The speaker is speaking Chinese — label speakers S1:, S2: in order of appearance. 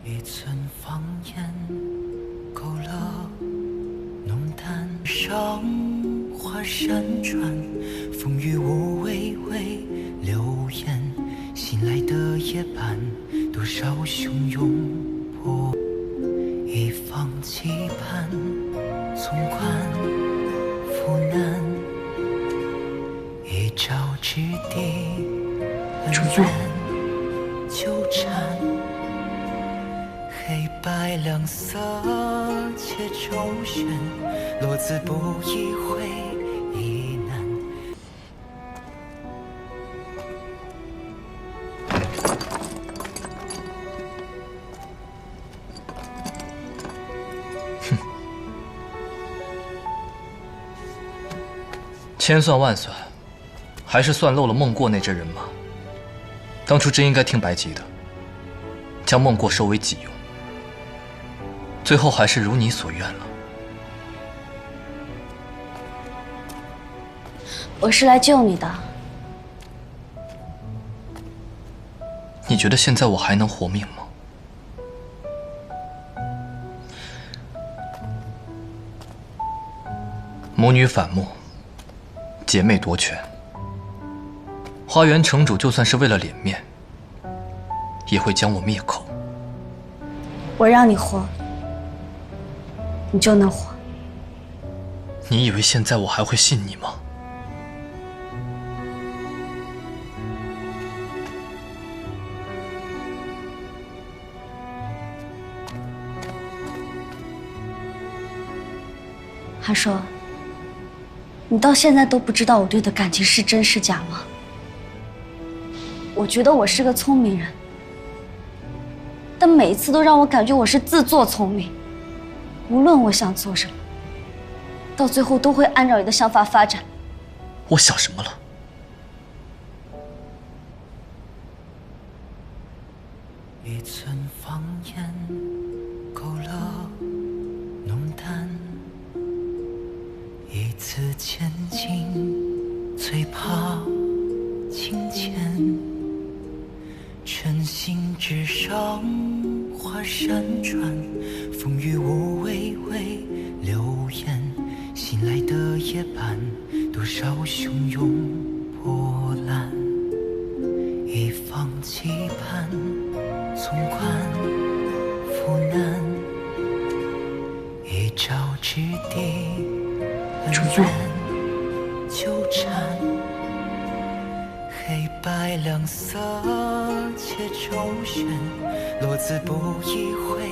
S1: 一寸芳烟，勾勒浓淡。上花山川，风雨无畏为流言。醒来的夜半，多少汹涌波。一方期盼，纵观浮难。一朝之地，恩怨纠缠。黑白两色且周旋，落字不意会亦难。
S2: 哼，千算万算，还是算漏了孟过那只人马。当初真应该听白吉的，将孟过收为己用。最后还是如你所愿了。
S3: 我是来救你的。
S2: 你觉得现在我还能活命吗？母女反目，姐妹夺权。花园城主就算是为了脸面，也会将我灭口。
S3: 我让你活，你就能活。
S2: 你以为现在我还会信你吗？
S3: 还说，你到现在都不知道我对的感情是真是假吗？我觉得我是个聪明人，但每一次都让我感觉我是自作聪明。无论我想做什么，到最后都会按照你的想法发展。
S2: 我想什么了？
S1: 一寸芳烟，勾勒浓淡。一次千金，最怕金钱。晨星之上，华山川，风雨无畏为流言。醒来的夜半，多少汹涌波澜。一方期盼，纵观浮难。一朝之地，恩怨纠缠。黑白两色且周旋，落字不意会